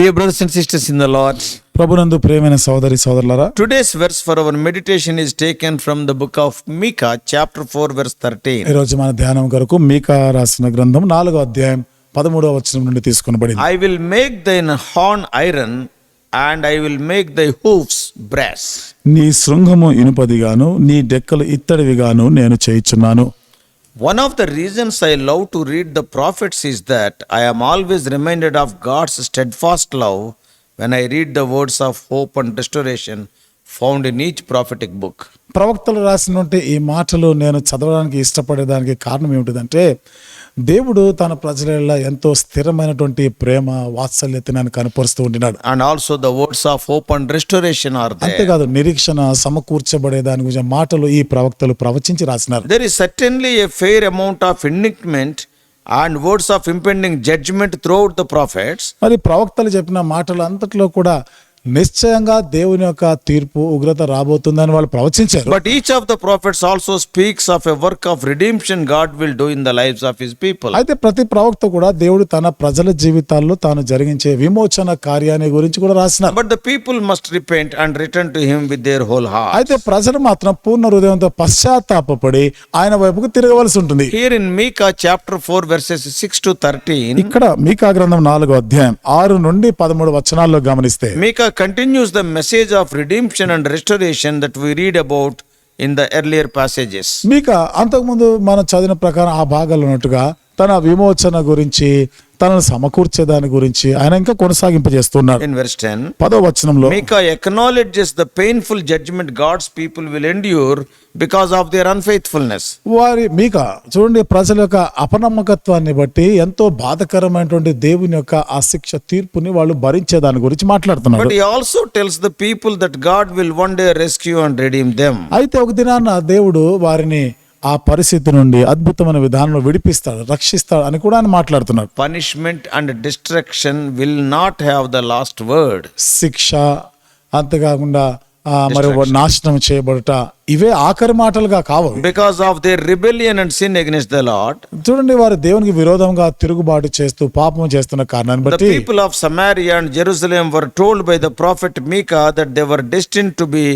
Dear brothers and sisters in the Lord, ప్రభునందు ప్రియమైన సోదరి సోదరులారా, today's verse for our meditation is taken from the book of Micah, chapter 4, verse 13. ఈ రోజు మన ధ్యానం కొరకు మీకా రాసిన గ్రంథం 4వ అధ్యాయం 13వ వచనం నుండి తీసుకొనబడింది. I will make thine horn iron and I will make thy hoofs brass. నీ శృంగము ఇనుపదిగాను నీ డెక్కలు ఇత్తడివిగాను నేను చేయుచున్నాను. One of the reasons I love to read the prophets is that I am always reminded of God's steadfast love when I read the words of hope and restoration found in each prophetic book. ప్రవక్తలు రాసినటువంటి ఈ మాటలు నేను చదవడానికి ఇష్టపడేదానికి కారణం ఏమిటిదంటే, దేవుడు తన ప్రజల ఎంతో స్థిరమైనటువంటి ప్రేమ వాత్సల్యతను కనపరుస్తూ ఉంటున్నాడు. And also the words of hope and restoration are there. అంతేకాదు, నిరీక్షణ సమకూర్చబడే దాని గురించి మాటలు ఈ ప్రవక్తలు ప్రవచించి రాసినారు. There is certainly a fair amount of indictment and words of impending judgment throughout the prophets. మరి ప్రవక్తలు చెప్పిన మాటలు అంతట్లో కూడా నిశ్చయంగా దేవుని యొక్క తీర్పు ఉగ్రత రాబోతుందని వాళ్ళు ప్రవచించారు. But each of the prophets also speaks of a work of redemption God will do in the lives of his people. అయితే ప్రతి ప్రవక్త కూడా దేవుడు తన ప్రజల జీవితాల్లో తాను జరిగించే విమోచన కార్యాన్ని గురించి కూడా రాసినారు. But the people must repent and return to him with their whole heart. అయితే ప్రజలు మాత్రం పూర్ణ హృదయంతో పశ్చాత్తాపపడి ఆయన వైపుకు తిరగవలసి ఉంటుంది. Here in Micah chapter 4 verses 6 to 13, ఇక్కడ మీకా గ్రంథం 4వ అధ్యాయం 6 నుండి 13 వచనాల్లో గమనిస్తే Micah continues the message of redemption and restoration that we read about in the earlier passages. మీకా అంతకుముందు మనం చదివిన ప్రకారం ఆ భాగాల్లో ఉన్నట్టుగా తన విమోచన గురించి, తనను సమకూర్చే దాని గురించి ఆయన ఇంకా కొనసాగింపజేస్తున్నాడు. In verse 10, 10వ వచనంలో Micah acknowledges the painful judgment God's people will endure because of their unfaithfulness. మీకా చూడండి, ప్రజల యొక్క అపనమ్మకత్వాన్ని బట్టి ఎంతో బాధకరమైనటువంటి దేవుని యొక్క ఆ శిక్ష తీర్పుని వాళ్ళు భరించే దాని గురించి మాట్లాడుతున్నాడు. But he also tells the people that God will one day rescue and redeem them. అయితే ఒక దినాన దేవుడు వారిని ఆ పరిస్థితి నుండి అద్భుతమైన విధానంలో విడిపిస్తాడు, రక్షిస్తాడు అని కూడా ఆయన మాట్లాడుతున్నాడు. Punishment and destruction will not have the last word. శిక్ష, అంతేకాకుండా మరి నాశనం చేయబడుట, ఇవే ఆఖరి మాటలుగా కావు. Because of their rebellion and sin against the Lord, చూడండి, వారు దేవునికి విరోధంగా తిరుగుబాటు చేస్తూ పాపం చేస్తున్న కారణాన్ని the బట్టి people of Samaria and Jerusalem were told by the prophet Micah that they were destined to be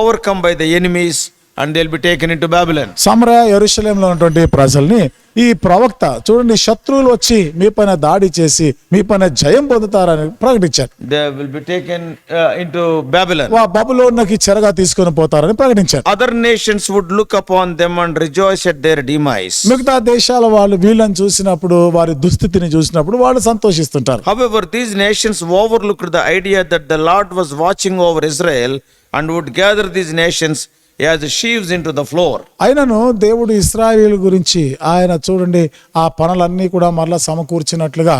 overcome by the enemies and they'll be taken into Babylon. సమరయ యెరూషలేములో ఉన్నటువంటి ప్రజల్ని ఈ ప్రవక్త చూడండి, శత్రువులు వచ్చి మీ పైన దాడి చేసి మీ పైన జయం పొందుతారని ప్రకటించారు. They will be taken into Babylon. బబులోనుకి చెరగా తీసుకొని పోతారని ప్రకటించారు. Other nations would look upon them and rejoice at their demise. మిగతా దేశాల వాళ్ళు వీళ్ళని చూసినప్పుడు, వారి దుస్థితిని చూసినప్పుడు వాళ్ళు సంతోషిస్తుంటారు. However, these nations overlooked the idea that the Lord was watching over Israel and would gather these nations as sheaves into the floor. అయినను దేవుడు ఇశ్రాయేలు గురించి ఆయన చూడండి ఆ పనులన్నీ కూడా మరలా సమకూర్చినట్లుగా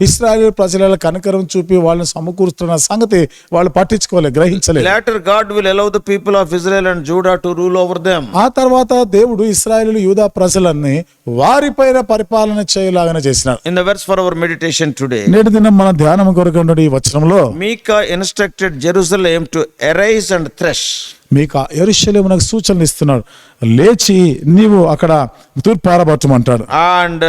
ఇశ్రాయేలు ప్రజల కనికరం చూపి వాళ్ళని సమకూర్చుతున్న సంగతి వాళ్ళు పట్టించుకోలేదు, గ్రహించలేదు. Later, God will allow the people of Israel and Judah to rule over them. ఆ తర్వాత దేవుడు ఇశ్రాయేలు యూదా ప్రజలన్నీ వారిపైన పరిపాలన చేయలాగానే చేసినారు. In the verse for our meditation today, నేటి దినం మన ధ్యానం కొరకు ఈ వచనంలో Micah instructed Jerusalem to arise and thresh. మీకా యెరూషలేమునకు సూచనలు ఇస్తున్నాడు, లేచి నీవు అక్కడ తూర్పారబట్టమంటాడు. And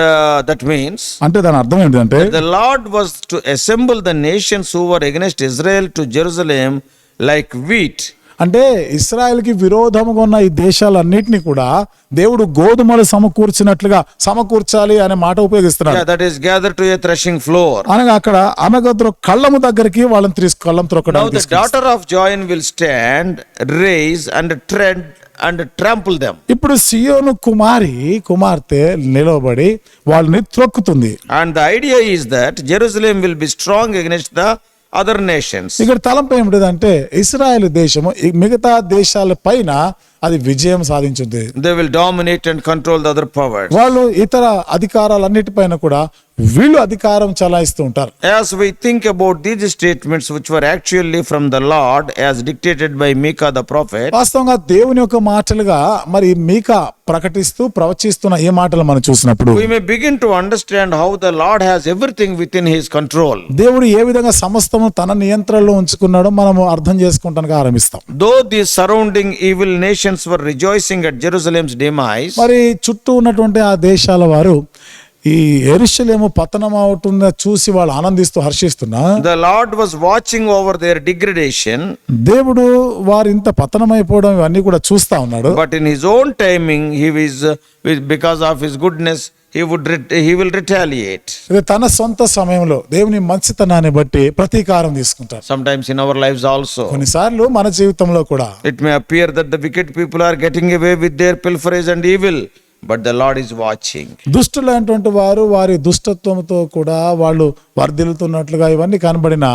that means అంటే దాని అర్థం ఏంటంటే, the Lord was to assemble the nations who were against Israel to Jerusalem like wheat. అంటే ఇశ్రాయేల్కి విరోధముగా ఉన్న ఈ దేశాలన్నిటినీ కూడా దేవుడు గోధుమలు సమకూర్చినట్లుగా సమకూర్చాలి అనే మాట ఉపయోగిస్తున్నాడు. Yeah, that is gathered to a threshing floor. అనగా అక్కడ అనగద్రో కళ్ళము దగ్గరికి వాళ్ళని కళ్ళం Now త్రొక్కడానికి the daughter of Zion will stand, raise and tread and trample them. ఇప్పుడు సియోను కుమార్తె నిలబడి వాళ్ళని త్రొక్కుతుంది. And the idea is that Jerusalem will be strong against the other nations. ఇక్కడ తలంపు ఏమిటిదంటే, ఇశ్రాయేల్ దేశము మిగతా దేశాల పైన అది విజయం సాధించుద్ది. They will dominate and control the other powers. వాళ్ళు ఇతర అధికారాలన్నిటిపైన కూడా వీళ్ళు అధికారం చలాయిస్తూ ఉంటారు. As we think about these statements which were actually from the Lord as dictated by Micah the prophet, వాస్తవంగా దేవుని యొక్క మాటలుగా మరి మీకా ప్రకటిస్తూ ప్రవచిస్తున్న ఈ మాటలు మనం చూసినప్పుడు we may begin to understand how the Lord has everything within his control. దేవుడు ఏ విధంగా సమస్తము తన నియంత్రణలో ఉంచుకున్నాడో మనము అర్థం చేసుకుంటానికి ఆరంభిస్తాం. Though these surrounding evil nations were rejoicing at Jerusalem's demise, మరి చుట్టూ ఉన్నటువంటి ఆ దేశాల వారు ఈ యెరూషలేము పతనం అవుతున్న చూసి వాళ్ళు ఆనందిస్తూ హర్షిస్తున్నా the Lord was watching over their degradation, దేవుడు వారు ఇంత పతనమైపోవడం ఇవన్నీ కూడా చూస్తా ఉన్నాడు. but in his own timing, because of his goodness, he will retaliate. ఇది తన సొంత సమయంలో దేవుని మంచితనాన్ని బట్టి ప్రతీకారం తీసుకుంటారు. Sometimes in our lives also, కొన్నిసార్లు మన జీవితంలో కూడా it may appear that the wicked people are getting away with their pilferage and evil, but the Lord is watching. దుష్టులైనటువంటి వారు వారి దుష్టత్వంతో కూడా వాళ్ళు వర్ధిల్లుతున్నట్లుగా ఇవన్నీ కనబడిన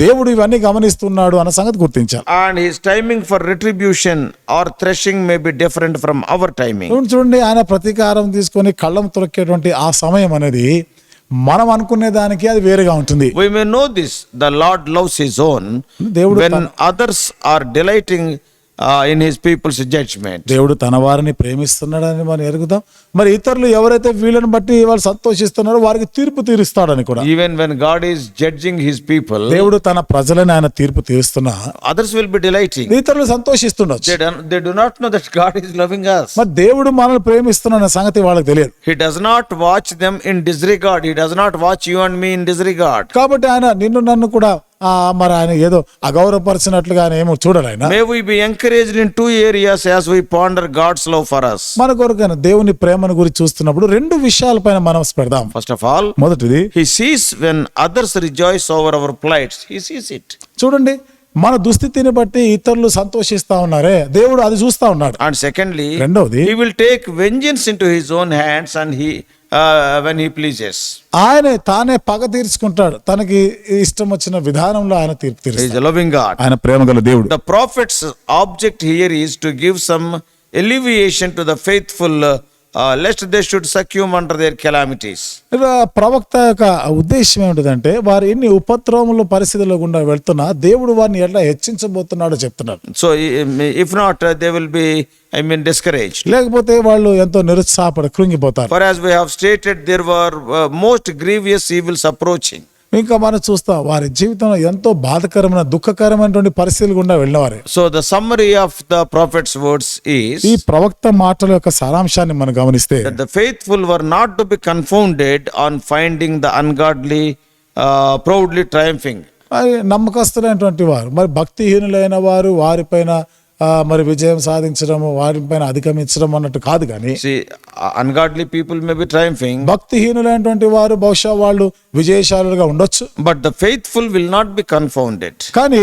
దేవుడు ఇవన్నీ గమనిస్తున్నాడు అన్న సంగతి గుర్తించాలి. And his timing for retribution or threshing may be different from our timing. చూడండి, ఆయన ప్రతీకారం తీసుకొని కళ్ళం తొలకేటువంటి ఆ సమయం అనేది మనం అనుకునే దానికి అది వేరుగా ఉంటుంది. We may know this, the Lord loves his own దేవుడు when others are delighting in his people's judgment. దేవుడు తన వారిని ప్రేమిస్తున్నాడని మనం ఎరుగుతాం. మరి ఇతరులు ఎవరైతే వీళ్ళని బట్టి వాళ్ళు సంతోషిస్తున్నారో వారికి తీర్పు తీరుస్తాడని కూడా. Even when God is judging his people, దేవుడు తన ప్రజలని ఆయన తీర్పు తీరుస్తున్నా others will be delighting. ఇతరులు సంతోషిస్తుండొచ్చు. They do not know that God is loving us. మరి దేవుడు మనల్ని ప్రేమిస్తున్న సంగతి వాళ్ళకి తెలియదు. He does not watch them in disregard. He does not watch you and me in disregard. కాబట్టి ఆయన నిన్ను నన్ను కూడా మరి ఆయన ఏదో అగౌరవపరిచినట్లుగా ఆయన ఏమో చూడరు. ఆయన May we be encouraged in two areas as we ponder God's love for us. మన కొరకు దేవుని ప్రేమను గురించి చూస్తున్నప్పుడు రెండు విషయాలపైన మనం పెడదాం. First of all, మొదటిది, he sees when others rejoice over our plights. He sees it. చూడండి, మన దుస్థితిని బట్టి ఇతరులు సంతోషిస్తా ఉన్నారే, దేవుడు అది చూస్తా ఉన్నాడు. And secondly, రెండవది, he will take vengeance into his own hands and when he pleases. ఆయనే తానే పగ తీర్చుకుంటాడు. తనకి ఇష్టం వచ్చిన విధానంలో ఆయన తీర్పు He is తీరుస్తాడు. a loving God. ఆయన ప్రేమగల దేవుడు. The prophet's object here is to give some alleviation to the faithful, lest they should succumb under their calamities. ఇక ప్రవక్త యొక్క ఉద్దేశం ఏమిటంటే వారు ఎన్ని ఉపద్రవముల పరిస్థితుల్లో గుండా వెళ్తున్నా దేవుడు వారిని ఎట్లా హెచ్చించబోతున్నాడో చెప్తున్నారు. So if not, they will be, discouraged. లేకపోతే వాళ్ళు ఎంతో నిరుత్సాహపడి కృంగిపోతారు. For as we have stated, there were most grievous evils approaching. ఇంకా మనం చూస్తాం వారి జీవితంలో ఎంతో బాధకరమైన దుఃఖకరమైనటువంటి పరిస్థితులు గుండా వెళ్ళినవారు. So the summary of the prophet's words is ఈ ప్రవక్త మాటల యొక్క సారాంశాన్ని మనం గమనిస్తే that the faithful were not to be confounded on finding the ungodly proudly triumphing. మరి నమ్మకస్తులైనటువంటి వారు, మరి భక్తిహీనులైన వారు వారిపైన మరి విజయం సాధించడము, వారిపైన అధిగమించడం అన్నట్టు కాదు. కానీ See, ungodly people may be triumphing, భక్తిహీనులైనటువంటి వారు బహుశా వాళ్ళు విజయశాలుగా ఉండొచ్చు. but the faithful will not be confounded. కానీ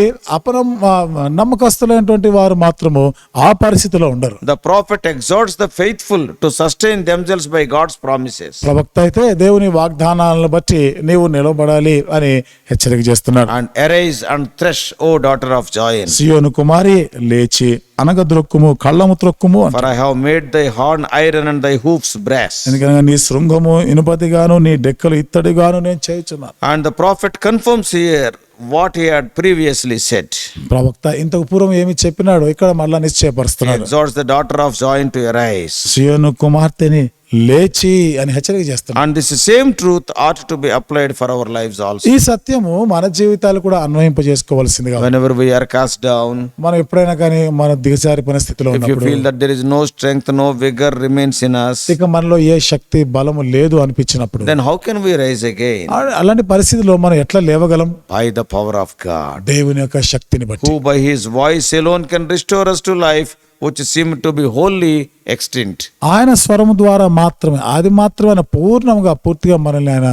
నమ్మకస్తులైనటువంటి వారు మాత్రము ఆ పరిస్థితిలో ఉండరు. The prophet exhorts the faithful to sustain themselves by God's promises. ప్రవక్త అయితే దేవుని వాగ్దానాలను బట్టి నీవు నిలబడాలి అని హెచ్చరిక చేస్తున్నాడు. And arise and thresh, O daughter of Zion. సియోను కుమారి లేచి అనగద్రొక్కుము, కళ్ళము త్రొక్కుము. For I have made thy horn iron and thy hoofs brass. ఎందుకనగా నీ శృంగము ఇనుపదిగాను నీ డెక్కలు ఇత్తడిగాను నేను చేయుచున్నాను. And the prophet confirms here what he had previously said. ప్రవక్త ఇంతకు పూర్వం ఏమి చెప్పినాడో ఇక్కడ మళ్ళా He నిశ్చయపరుస్తున్నాడు. exhorts the daughter of Zion to arise. సియోను కుమార్తెని లేచి అని హెచ్చరిక చేస్తున్నాడు. And this same truth ought to be applied for our lives also. ఈ సత్యము మన జీవితాలు కూడా అన్వయింపజేసుకోవాల్సిందిగా. Whenever we are cast down, మనం ఎప్పుడైనా కానీ మన దిగజారిపోయిన స్థితిలో if you ఉన్నప్పుడు, feel that there is no strength, no vigor remains in us, ఇక మనలో ఏ శక్తి బలము లేదు అనిపించినప్పుడు, then how can we rise again? అలాంటి పరిస్థితిలో మనం ఎట్లా లేవగలం? By the power of God, దేవుని యొక్క శక్తిని బట్టి, who by his voice alone can restore us to life which seemed to be wholly extinct. ఆయన స్వరము ద్వారా మాత్రమే, అది మాత్రమే పూర్ణంగా పూర్తిగా మనల్ని ఆయన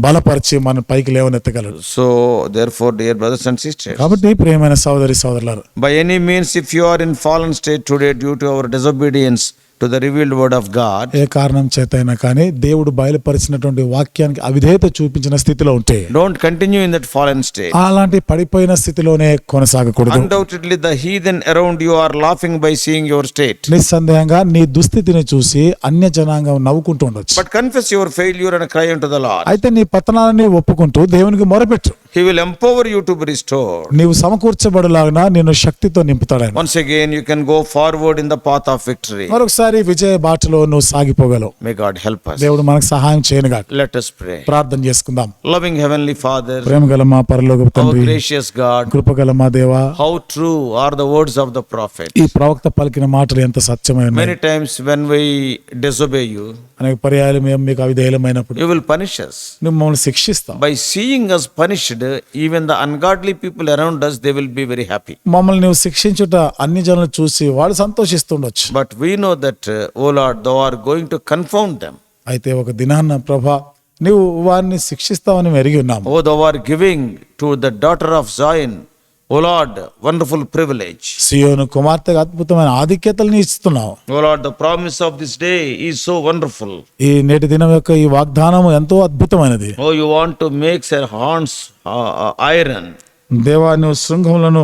బలపరిచి మన పైకి లేవనెత్తగలడు. So therefore, dear brothers and sisters, కాబట్టి ప్రియమైన సోదరి సోదరులారు, by any means, if you are in fallen state today due to our disobedience to the revealed word of God, ఏ కారణం చేతైనా కానీ దేవుడు బయలుపరిచినటువంటి వాక్యానికి అవిధేయత చూపించిన స్థితిలో ఉంటే don't continue in that fallen state. అలాంటి పడిపోయిన స్థితిలోనే కొనసాగకూడదు. Undoubtedly, the heathen around you are laughing by seeing your state. నిస్సందేహంగా నీ దుస్థితిని చూసి అన్య జనాంగం నవ్వుకుంటూ ఉండొచ్చు. But confess your failure and cry unto the Lord. అయితే నీ పతనాన్ని ఒప్పుకుంటూ దేవునికి మొరపెట్టు. He will empower you to be restored. నీవు సమకూర్చబడులాగా నిన్ను శక్తితో నింపుతాడు ఆయన. Once again, you can go forward in the path of victory. మరొకసారి విజయ బాటలో నువ్వు సాగిపోగలవు. May God help us. దేవుడు మనకు సహాయం చేయనుగాక. Let us pray. ప్రార్థన చేసుకుందాం. Loving Heavenly Father, ప్రేమగల మా పరలోకపు our తండ్రి, gracious God, కృపగల మా దేవా, how true are the words of the prophet. ఈ ప్రవక్త పలికిన మాటలు ఎంత సత్యమైన. Many times when we disobey you, అనేక పర్యాయాలు మేము మీకు అవిధేయులమైనప్పుడు you will punish us. నువ్వు మమ్మల్ని శిక్షిస్తావు. By seeing us punished, even the ungodly people around us, they will be very happy. మమ్మల్ని నువ్వు శిక్షించుట అన్ని జనులు చూసి వాళ్ళు సంతోషిస్తుండొచ్చు. But we know that, O Lord, thou art going to confound them. అయితే ఒక దినాన్న ప్రభా నువ్వు వారిని శిక్షిస్తావని మేము ఎరిగి ఉన్నాము. O thou art giving to the daughter of Zion, O Lord, wonderful privilege. సియోను కుమార్తెకు అద్భుతమైన ఆధిక్యతల్ని ఇస్తున్నావు. O Lord, the promise of this day is so wonderful. ఈ నేటి దినం యొక్క ఈ వాగ్దానము ఎంతో అద్భుతమైనది. Oh, you want to make their horns iron, దేవా నువ్వు శృంగములను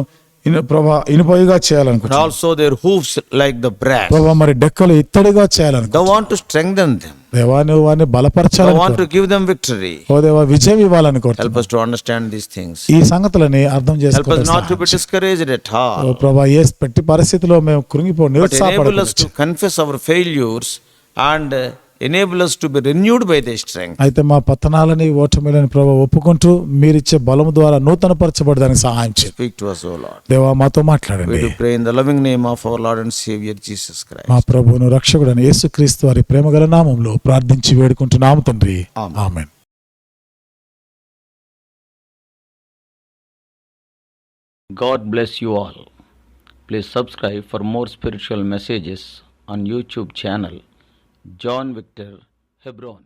ప్రభా ఇనుపయుగా and చేయాలనుకుంటున్నావు. also their hoofs like the brass. ప్రభా మరి డెక్కలు ఇత్తడిగా చేయాలనుకుంటున్నావు. Thou want to strengthen them. దేవా నువ్వు వారిని Thou బలపరచాలని want to give them victory. ఓ దేవా విజయం ఇవ్వాలని Help కోరుతున్నావు. us to understand these things. ఈ సంగతులని అర్థం Help us not to చేసుకోవాలి. be discouraged at oh all, ప్రభా ఏ పెట్టి పరిస్థితిలో మేము కృంగిపో but enable us నిరుత్సాహపడకూడదు. to confess our failures and enable us to be renewed by thy strength. అయితే మా పతనాలని ఓటమిలని ప్రభా ఒప్పుకుంటూ మీరిచ్చే బలము ద్వారా నూతన పరచబడడానికి సహాయం చేయండి. Speak to us, O Lord. దేవా మాతో We మాట్లాడండి. do pray in the loving name of our Lord and Savior Jesus Christ. మా ప్రభువును రక్షకుడైన యేసుక్రీస్తు వారి ప్రేమగల నామములో ప్రార్థించి వేడుకుంటున్నాము తండ్రి. Amen. Amen. God bless you all. Please subscribe for more spiritual messages on YouTube channel John Victor Hebron.